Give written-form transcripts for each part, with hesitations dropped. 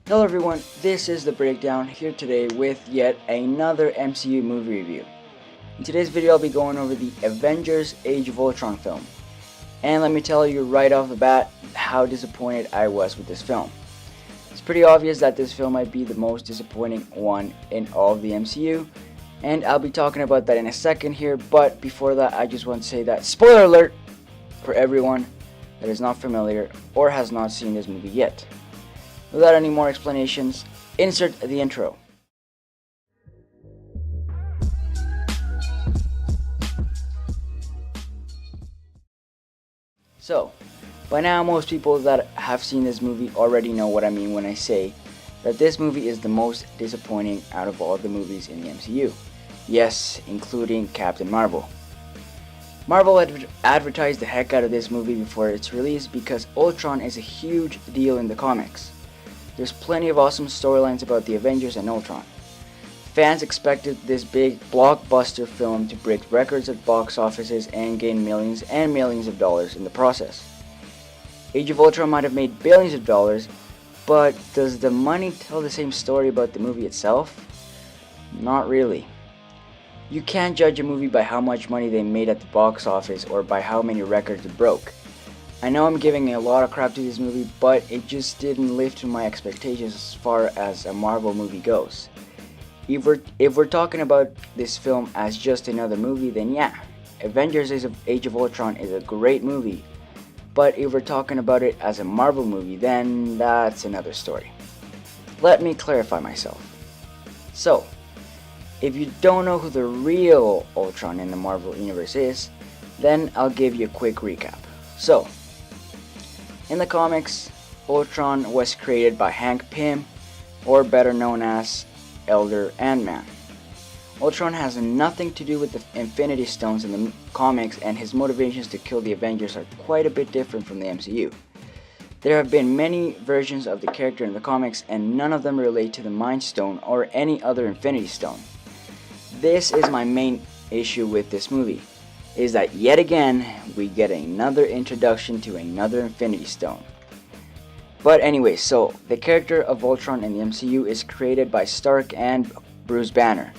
Hello everyone, this is The Breakdown here today with yet another MCU movie review. In today's video I'll be going over the Avengers Age of Ultron film. And let me tell you right off the bat how disappointed I was with this film. It's pretty obvious that this film might be the most disappointing one in all of the MCU, and I'll be talking about that in a second here, but before that I just want to say that spoiler alert for everyone that is not familiar or has not seen this movie yet. Without any more explanations, insert the intro. So, by now most people that have seen this movie already know what I mean when I say that this movie is the most disappointing out of all the movies in the MCU. Yes, including Captain Marvel. Marvel advertised the heck out of this movie before its release because Ultron is a huge deal in the comics. There's plenty of awesome storylines about the Avengers and Ultron. Fans expected this big blockbuster film to break records at box offices and gain millions and millions of dollars in the process. Age of Ultron might have made billions of dollars, but does the money tell the same story about the movie itself? Not really. You can't judge a movie by how much money they made at the box office or by how many records it broke. I know I'm giving a lot of crap to this movie, but it just didn't live to my expectations as far as a Marvel movie goes. If we're talking about this film as just another movie, then yeah, Avengers Age of Ultron is a great movie. But if we're talking about it as a Marvel movie, then that's another story. Let me clarify myself. So, if you don't know who the real Ultron in the Marvel Universe is, then I'll give you a quick recap. So, in the comics, Ultron was created by Hank Pym, or better known as Elder Ant-Man. Ultron has nothing to do with the Infinity Stones in the comics, and his motivations to kill the Avengers are quite a bit different from the MCU. There have been many versions of the character in the comics, and none of them relate to the Mind Stone or any other Infinity Stone. This is my main issue with this movie, is that yet again we get another introduction to another Infinity Stone. But anyway, so the character of Ultron in the MCU is created by Stark and Bruce Banner,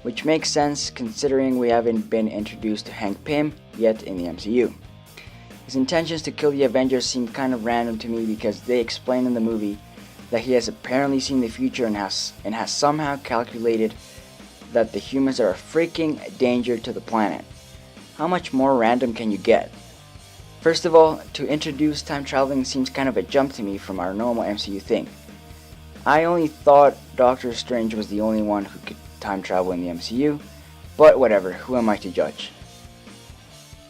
which makes sense considering we haven't been introduced to Hank Pym yet in the MCU. His intentions to kill the Avengers seem kind of random to me because they explain in the movie that he has apparently seen the future and has somehow calculated that the humans are a freaking danger to the planet. How much more random can you get? First of all, to introduce time traveling seems kind of a jump to me from our normal MCU thing. I only thought Doctor Strange was the only one who could time travel in the MCU, but whatever, who am I to judge?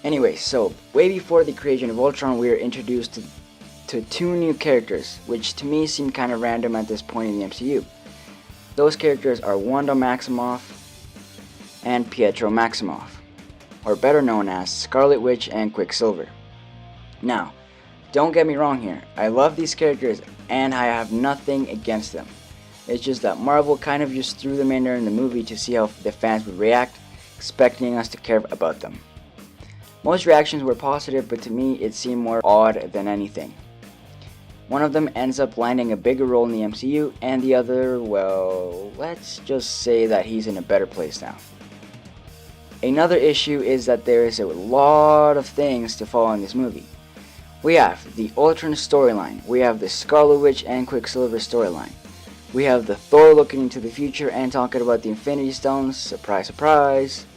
Anyway, so way before the creation of Ultron we are introduced to two new characters, which to me seem kind of random at this point in the MCU. Those characters are Wanda Maximoff and Pietro Maximoff, or better known as Scarlet Witch and Quicksilver. Now, don't get me wrong here, I love these characters and I have nothing against them. It's just that Marvel kind of just threw them in there in the movie to see how the fans would react, expecting us to care about them. Most reactions were positive, but to me it seemed more odd than anything. One of them ends up landing a bigger role in the MCU, and the other, well, let's just say that he's in a better place now. Another issue is that there is a lot of things to follow in this movie. We have the Ultron storyline, we have the Scarlet Witch and Quicksilver storyline, we have the Thor looking into the future and talking about the Infinity Stones, surprise surprise.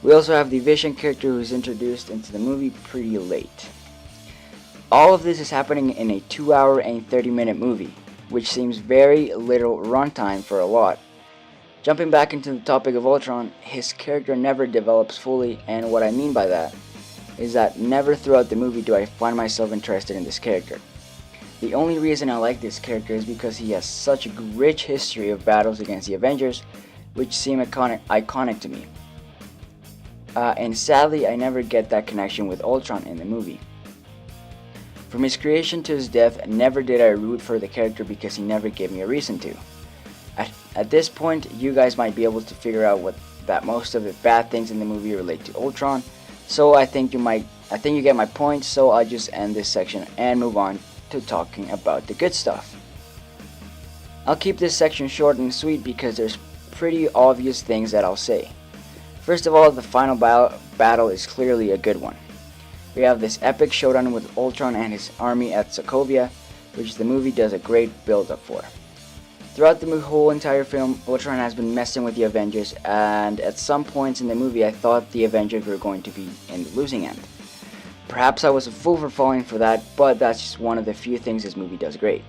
We also have the Vision character who's introduced into the movie pretty late. All of this is happening in a 2-hour and 30-minute movie, which seems very little runtime for a lot. Jumping back into the topic of Ultron, his character never develops fully, and what I mean by that is that never throughout the movie do I find myself interested in this character. The only reason I like this character is because he has such a rich history of battles against the Avengers, which seem iconic to me. And sadly, I never get that connection with Ultron in the movie. From his creation to his death, never did I root for the character because he never gave me a reason to. At this point, you guys might be able to figure out that most of the bad things in the movie relate to Ultron, so I think you get my point, so I'll just end this section and move on to talking about the good stuff. I'll keep this section short and sweet because there's pretty obvious things that I'll say. First of all, the final battle is clearly a good one. We have this epic showdown with Ultron and his army at Sokovia, which the movie does a great build-up for. Throughout the whole entire film, Ultron has been messing with the Avengers, and at some points in the movie I thought the Avengers were going to be in the losing end. Perhaps I was a fool for falling for that, but that's just one of the few things this movie does great.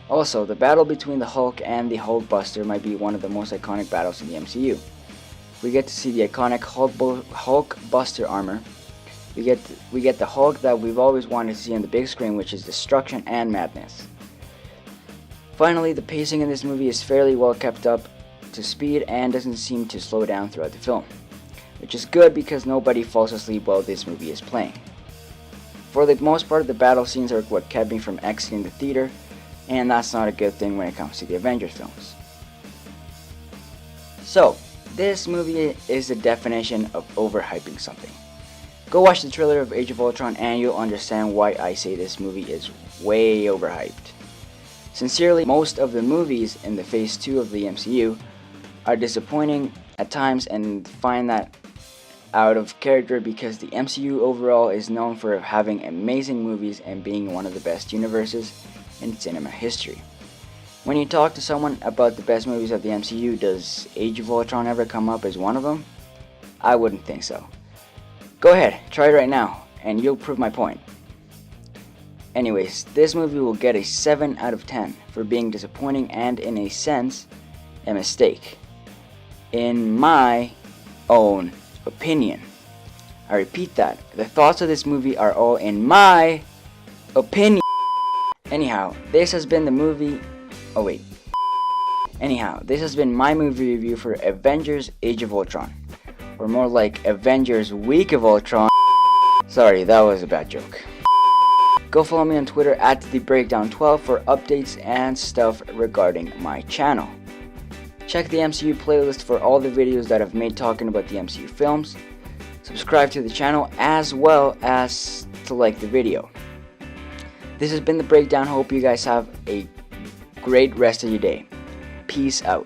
Also, the battle between the Hulk and the Hulkbuster might be one of the most iconic battles in the MCU. We get to see the iconic Hulkbuster armor. We get the Hulk that we've always wanted to see on the big screen, which is destruction and madness. Finally, the pacing in this movie is fairly well kept up to speed and doesn't seem to slow down throughout the film, which is good because nobody falls asleep while this movie is playing. For the most part, the battle scenes are what kept me from exiting the theater, and that's not a good thing when it comes to the Avengers films. So, this movie is the definition of overhyping something. Go watch the trailer of Age of Ultron and you'll understand why I say this movie is way overhyped. Sincerely, most of the movies in the Phase 2 of the MCU are disappointing at times and find that out of character because the MCU overall is known for having amazing movies and being one of the best universes in cinema history. When you talk to someone about the best movies of the MCU, does Age of Ultron ever come up as one of them? I wouldn't think so. Go ahead, try it right now, and you'll prove my point. Anyways, this movie will get a 7 out of 10 for being disappointing and, in a sense, a mistake. In my own opinion. I repeat that. The thoughts of this movie are all in my opinion. Anyhow, this has been the movie... Oh wait. Anyhow, this has been my movie review for Avengers Age of Ultron. Or more like Avengers Week of Ultron. Sorry, that was a bad joke. Go follow me on Twitter at TheBreakdown12 for updates and stuff regarding my channel. Check the MCU playlist for all the videos that I've made talking about the MCU films. Subscribe to the channel as well as to like the video. This has been The Breakdown. Hope you guys have a great rest of your day. Peace out.